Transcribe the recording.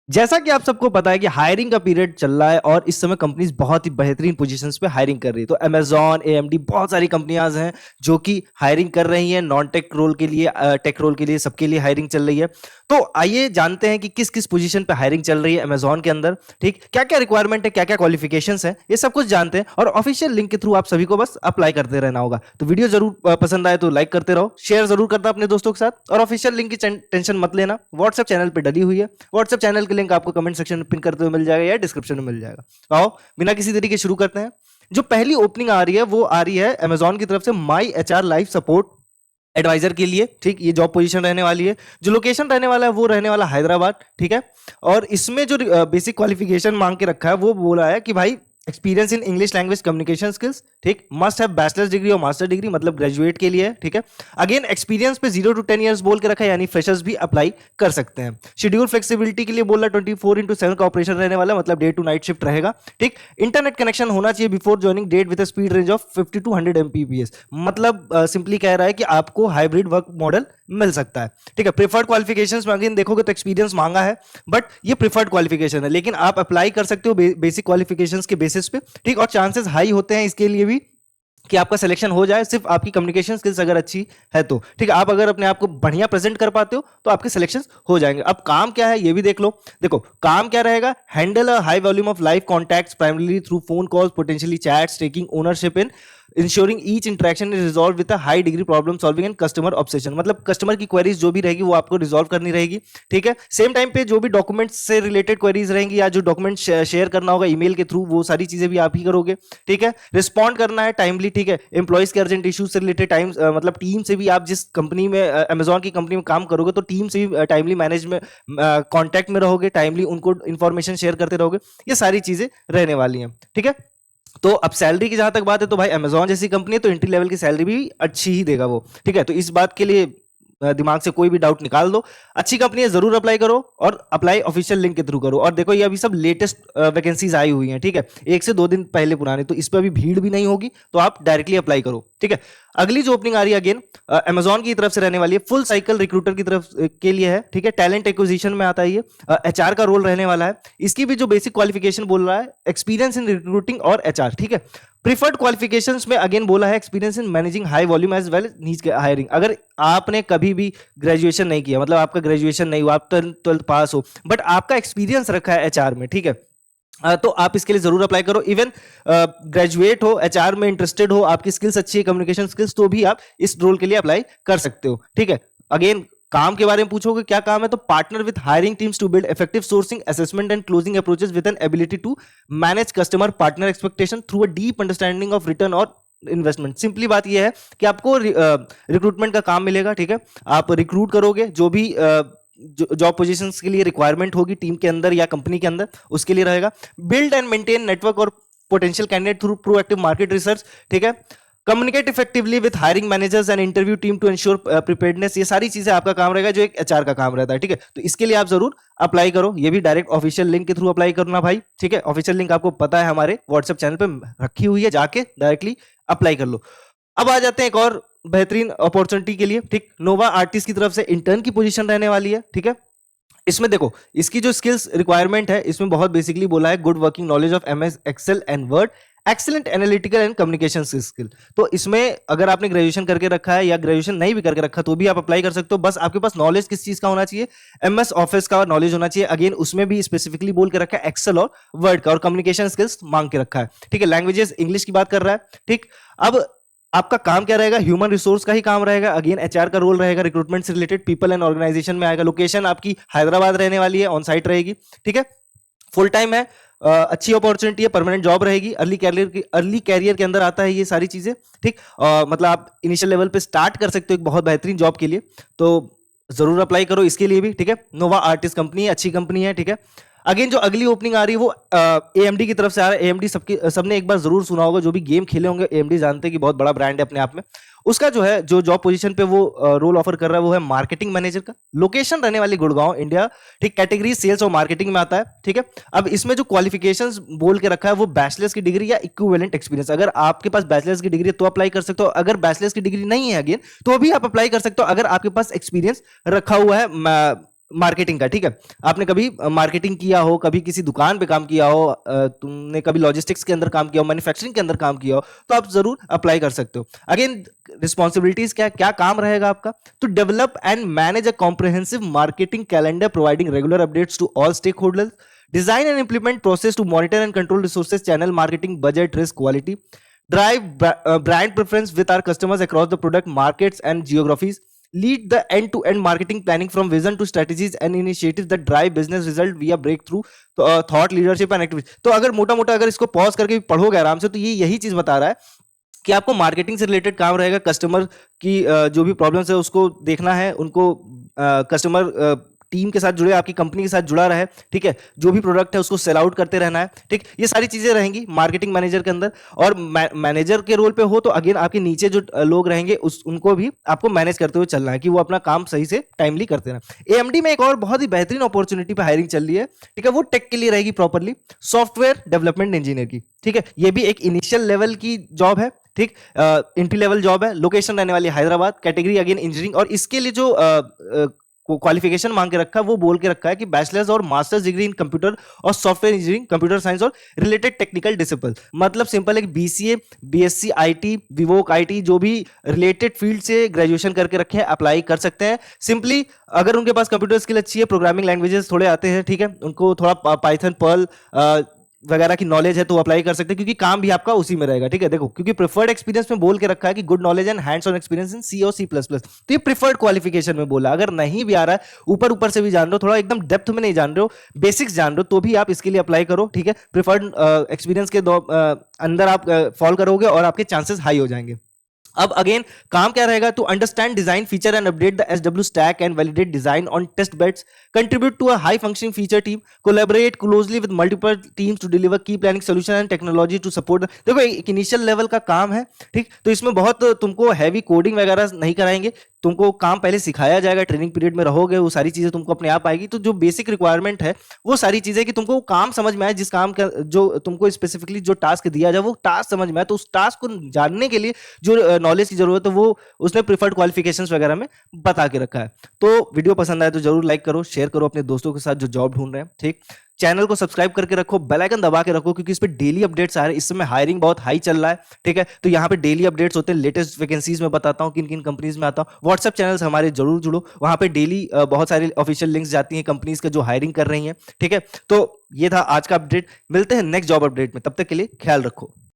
जैसा कि आप सबको पता है कि हायरिंग का पीरियड चल रहा है और इस समय कंपनीज बहुत ही बेहतरीन पोजीशंस पे हायरिंग कर रही है। तो अमेजॉन, एएमडी, बहुत सारी कंपनियां हैं जो कि हायरिंग कर रही हैं नॉन टेक रोल के लिए, टेक रोल के लिए, सबके लिए हायरिंग चल रही है। तो आइए जानते हैं कि किस किस पोजीशन पे हायरिंग चल रही है अमेजॉन के अंदर। ठीक, क्या क्या रिक्वायरमेंट है, क्या क्या क्वालिफिकेशंस है, ये सब कुछ जानते हैं और ऑफिशियल लिंक के थ्रू आप सभी को बस अप्लाई करते रहना होगा। तो वीडियो जरूर पसंद आए तो लाइक करते रहो, शेयर जरूर करना अपने दोस्तों के साथ, और ऑफिशियल लिंक की टेंशन मत लेना, व्हाट्सएप चैनल पे डली हुई है। व्हाट्सएप चैनल के लिंक आपको कमेंट सेक्शन में पिन करते हुए मिल जाएगा या डिस्क्रिप्शन में मिल जाएगा। आओ बिना किसी तरीके शुरू करते हैं। जो पहली ओपनिंग आ रही है वो आ रही है अमेजॉन की तरफ से माई एचआर लाइफ सपोर्ट एडवाइजर के लिए। ठीक, ये जॉब पोजीशन रहने वाली है। जो लोकेशन रहने वाला है वो रहने वाला हैदराबाद। ठीक है, और इसमें जो बेसिक क्वालिफिकेशन मांग के रखा है वो बोला है कि भाई experience in English language communication skills. ठीक, मस्ट हैव बैचलर्स डिग्री और मास्टर डिग्री, मतलब ग्रेजुएट के लिए है। ठीक है, अगेन एक्सपीरियंस पे 0 to 10 ईयर्स बोल के रखा है, यानी फ्रेशर्स भी अप्लाई कर सकते हैं। शेड्यूल फ्लेक्सिबिलिटी के लिए बोला 24x7 का ऑपरेशन रहने वाला, मतलब डे टू नाइट शिफ्ट रहेगा। ठीक, इंटरनेट कनेक्शन होना चाहिए before joining date with speed range of 50 to 100 Mbps, मतलब सिंपली कह रहा है कि आपको हाइब्रिड वर्क मॉडल मिल सकता है। ठीक है, प्रीफर्ड क्वालिफिकेशंस में अगेन देखोगे तो एक्सपीरियंस मांगा है, बट ये प्रीफर्ड क्वालिफिकेशन है, लेकिन आप अप्लाई कर सकते हो बेसिक क्वालिफिकेशंस के बेसिस पे। ठीक, और चांसेस हाई होते हैं इसके लिए भी कि आपका सिलेक्शन हो जाए, सिर्फ आपकी कम्युनिकेशन स्किल्स अगर अच्छी है तो। ठीक है, आप अगर अपने आप को बढ़िया प्रेजेंट कर पाते हो तो आपके सिलेक्शन हो जाएंगे। अब काम क्या है ये भी देख लो। देखो काम क्या रहेगा, handle a high volume of live contacts primarily through phone calls, potentially chats, taking ownership in ensuring each interaction is resolve with a high degree problem solving and customer obsession, मतलब कस्टमर की queries जो भी रहेगी वो आपको resolve करनी रहेगी। ठीक है, सेम टाइम पे जो भी डॉक्यूमेंट्स से रिलेटेड क्वेरीज रहेंगी या जो डॉक्यूमेंट शेयर करना होगा ईमेल के थ्रू, वो सारी चीजें भी आप ही करोगे। ठीक है, रिस्पॉन्ड करना है टाइमली। ठीक है, एम्प्लॉइज के अर्जेंट इश्यूज से रिलेटेड टाइम, मतलब टीम से भी, आप जिस कंपनी में अमेजॉन की कंपनी में काम करोगे तो टीम से भी टाइमली मैनेज में कॉन्टैक्ट में रहोगे, टाइमली उनको इन्फॉर्मेशन शेयर करते रहोगे। ये सारी चीजें रहने वाली हैं। ठीक है, तो अब सैलरी की जहां तक बात है तो भाई अमेजॉन जैसी कंपनी है तो एंट्री लेवल की सैलरी भी अच्छी ही देगा वो। ठीक है, तो इस बात के लिए दिमाग से कोई भी डाउट निकाल दो। अच्छी कंपनी है, जरूर अप्लाई करो और अप्लाई ऑफिशियल लिंक के थ्रू करो। और देखो ये अभी सब लेटेस्ट वैकेंसीज आई हुई हैं। ठीक है, 1 से 2 दिन पहले पुराने, तो इस पर अभी भीड़ भी नहीं होगी, तो आप डायरेक्टली अप्लाई करो। ठीक है, अगली जो ओपनिंग आ रही है अगेन अमेजॉन की तरफ से रहने वाली है, फुल साइकिल रिक्रूटर की तरफ के लिए है। ठीक है, टैलेंट एक्विजिशन में आता है ये, एचआर का रोल रहने वाला है। इसकी भी जो बेसिक क्वालिफिकेशन बोल रहा है, एक्सपीरियंस इन रिक्रूटिंग और एचआर। ठीक है, प्रीफर्ड क्वालिफिकेशंस में अगेन बोला है experience in managing high volume as well needs hiring. अगर आपने कभी भी ग्रेजुएशन नहीं किया, मतलब आपका ग्रेजुएशन नहीं हुआ, आप 12th पास हो, बट आपका एक्सपीरियंस रखा है एचआर में, ठीक है, तो आप इसके लिए जरूर अप्लाई करो। इवन ग्रेजुएट हो, एचआर में इंटरेस्टेड हो, आपकी स्किल्स अच्छी है, कम्युनिकेशन स्किल्स, तो भी आप इस रोल के लिए अप्लाई कर सकते हो। ठीक है, अगेन काम के बारे में पूछोगे क्या काम है, तो partner with hiring teams to build effective sourcing, assessment and closing approaches with an ability to manage customer partner expectation through a deep understanding of return और इन्वेस्टमेंट। सिंपली बात यह है कि आपको रिक्रूटमेंट का काम मिलेगा। ठीक है, आप रिक्रूट करोगे, जो भी जॉब पोजीशंस के लिए रिक्वायरमेंट होगी टीम के अंदर या कंपनी के अंदर, उसके लिए रहेगा। बिल्ड एंड मेंटेन नेटवर्क और potential candidate through proactive market research. ठीक है, communicate effectively with hiring managers and interview team to ensure preparedness. ये सारी चीजें आपका काम रहेगा जो एक एचआर का काम रहता है। ठीक है, तो इसके लिए आप जरूर अप्लाई करो। ये भी डायरेक्ट ऑफिशियल लिंक के थ्रू अप्लाई करना भाई। ठीक है, ऑफिशियल लिंक आपको पता है हमारे व्हाट्सएप चैनल पे रखी हुई है, जाके डायरेक्टली अप्लाई कर लो। अब आ जाते हैं एक और बेहतरीन अपॉर्चुनिटी के लिए। ठीक, नोवा आर्टिस्ट की तरफ से इंटर्न की पोजीशन रहने वाली है। ठीक है, इसमें देखो इसकी जो स्किल्स रिक्वायरमेंट है, इसमें बहुत बेसिकली बोला है good working knowledge of MS Excel and Word, excellent analytical and communication skill. तो इसमें अगर आपने ग्रेजुएशन करके रखा है या ग्रेजुएशन नहीं भी करके रखा तो भी आप अप्लाई कर सकते हो। बस आपके पास नॉलेज किस चीज का होना चाहिए, एमएस ऑफिस का नॉलेज होना चाहिए। अगेन उसमें भी स्पेसिफिकली बोल के रखा है एक्सेल और वर्ड का, और कम्युनिकेशन स्किल्स मांग के रखा है। ठीक है, लैंग्वेजेस इंग्लिश की बात कर रहा है। ठीक, अब आपका काम क्या रहेगा, ह्यूमन रिसोर्स का ही काम रहेगा। अगेन एचआर का रोल रहेगा, रिक्रूटमेंट से रिलेटेड, पीपल एंड ऑर्गेनाइजेशन में आएगा। लोकेशन आपकी हैदराबाद रहने वाली है, ऑन साइट रहेगी। ठीक है, फुल टाइम है, अच्छी अपॉर्चुनिटी है, परमानेंट जॉब रहेगी, अर्ली कैरियर के अंदर आता है ये सारी चीजें। ठीक, मतलब आप इनिशियल लेवल पे स्टार्ट कर सकते हो एक बहुत बेहतरीन जॉब के लिए, तो जरूर अप्लाई करो इसके लिए भी। ठीक है, नोवा आर्टिस्ट कंपनी है, अच्छी कंपनी है। ठीक है, अगेन जो अगली ओपनिंग आ रही है वो एएमडी की तरफ से आ रहा है। एएमडी सबने एक बार जरूर सुना होगा, जो भी गेम खेले होंगे एएमडी जानते हैं कि बहुत बड़ा ब्रांड है अपने आप में। उसका जो है जो जॉब पोजीशन पे वो रोल ऑफर कर रहा है वो है मार्केटिंग मैनेजर का। लोकेशन रहने वाली गुड़गांव, इंडिया। ठीक, कैटेगरी सेल्स और मार्केटिंग में आता है। ठीक है, अब इसमें जो क्वालिफिकेशंस बोल के रखा है वो बैचलर्स की डिग्री या इक्विवेलेंट एक्सपीरियंस। अगर आपके पास बैचलर्स की डिग्री है तो अप्लाई कर सकते हो, अगर बैचलर्स की डिग्री नहीं है अगेन तो भी आप अप्लाई कर सकते हो, अगर आपके पास एक्सपीरियंस रखा हुआ है मार्केटिंग का, ठीक है। आपने कभी मार्केटिंग किया हो, कभी किसी दुकान पे काम किया हो, तुमने कभी लॉजिस्टिक्स के अंदर काम किया हो, मैन्युफैक्चरिंग के अंदर काम किया हो, तो आप जरूर अप्लाई कर सकते हो। अगेन रिस्पॉन्सिबिलिटीज क्या क्या काम रहेगा आपका, तो develop and manage a comprehensive marketing calendar providing regular updates to all stakeholders, design and implement process to monitor and control resources, channel marketing, budget, risk, quality, drive brand preference with our customers across the product markets and geographies, lead the end-to-end marketing planning from vision to strategies and initiatives that drive business result via breakthrough thought leadership and activities। तो अगर मोटा मोटा अगर इसको pause करके पढ़ोगे आराम से, तो ये यही चीज बता रहा है कि आपको मार्केटिंग से रिलेटेड काम रहेगा, कस्टमर की जो भी प्रॉब्लम्स है उसको देखना है, उनको कस्टमर टीम के साथ जुड़े, आपकी कंपनी के साथ जुड़ा रहे, ठीक है, जो भी प्रोडक्ट है उसको सेल आउट करते रहना है, ठीक, ये सारी चीजें रहेंगी मार्केटिंग मैनेजर के अंदर। और मैनेजर के रोल पे हो तो अगेन आपके नीचे जो लोग रहेंगे उनको भी आपको मैनेज करते हुए चलना है कि वो अपना काम सही से टाइमली करते रहें। एएमडी में एक और बहुत ही बेहतरीन अपॉर्चुनिटी पे हायरिंग चल रही है, ठीक है, वो टेक के लिए रहेगी प्रॉपरली, सॉफ्टवेयर डेवलपमेंट इंजीनियर की, ठीक है, ये भी एक इनिशियल लेवल की जॉब है, ठीक, एंट्री लेवल जॉब है, लोकेशन रहने वाली हैदराबाद, कैटेगरी अगेन इंजीनियरिंग, और इसके लिए जो क्वालिफिकेशन मांग के रखा है वो बोल के रखा है कि बैचलर्स और मास्टर्स डिग्री इन कंप्यूटर और सॉफ्टवेयर इंजीनियरिंग, कंप्यूटर साइंस और रिलेटेड टेक्निकल डिसिप्लिन। मतलब सिंपल है कि बीसीए, बीएससी आईटी, विवोक आईटी, जो भी रिलेटेड फील्ड से ग्रेजुएशन करके रखे हैं अप्लाई कर सकते हैं। सिंपली अगर उनके पास कंप्यूटर स्किल अच्छी है, प्रोग्रामिंग लैंग्वेजेस थोड़े आते हैं, ठीक है, उनको थोड़ा पाइथन, पर्ल वगैरह की नॉलेज है तो अप्लाई कर सकते हैं, क्योंकि काम भी आपका उसी में रहेगा, ठीक है। देखो, क्योंकि प्रिफर्ड एक्सपीरियंस में बोल के रखा है कि good knowledge and hands on experience in C और सी प्लस प्लस, तो ये प्रिफर्ड क्वालिफिकेशन में बोला। अगर नहीं भी आ रहा है, ऊपर ऊपर से भी जान रहे हो, थोड़ा एकदम डेप्थ में नहीं जान रहे हो, बेसिक्स जान रहे हो, तो भी आप इसके लिए अप्लाई करो, ठीक है। प्रिफर्ड एक्सपीरियंस के अंदर आप फॉल करोगे और आपके चांसेस हाई हो जाएंगे। अब अगेन काम क्या रहेगा, to understand design feature and update the SW stack and validate design on test beds, contribute to a high functioning feature team, collaborate closely with multiple teams to deliver key planning solution and technology to support. देखो, एक initial level का काम है, ठीक, तो इसमें बहुत तुमको हैवी कोडिंग वगैरह नहीं कराएंगे, तुमको काम पहले सिखाया जाएगा, ट्रेनिंग पीरियड में रहोगे, वो सारी चीजें तुमको अपने आप आएगी। तो जो बेसिक रिक्वायरमेंट है वो सारी चीजें कि तुमको काम समझ में आए, जिस काम का जो तुमको स्पेसिफिकली जो टास्क दिया जाए वो टास्क समझ में आए, तो उस टास्क को जानने के लिए जो नॉलेज की जरूरत है वो उसने प्रिफर्ड क्वालिफिकेशंस वगैरह में बता के रखा है। तो वीडियो पसंद आए तो जरूर लाइक करो, शेयर करो अपने दोस्तों के साथ जो जॉब ढूंढ रहे हैं, ठीक। चैनल को सब्सक्राइब करके रखो, बेल आइकन दबा के रखो, क्योंकि इस पे डेली अपडेट्स आ रहे हैं। इस समय हायरिंग बहुत हाई चल रहा है, ठीक है, तो यहाँ पे डेली अपडेट्स होते हैं, लेटेस्ट वैकेंसीज में बताता हूँ किन किन कंपनीज में आता हूँ। व्हाट्सएप चैनल से हमारे जरूर जुड़ो, वहां पे डेली बहुत सारी ऑफिशियल लिंक्स जाती हैं कंपनीज का जो हायरिंग कर रही हैं, ठीक है। तो ये था आज का अपडेट, मिलते हैं नेक्स्ट जॉब अपडेट में, तब तक के लिए ख्याल रखो।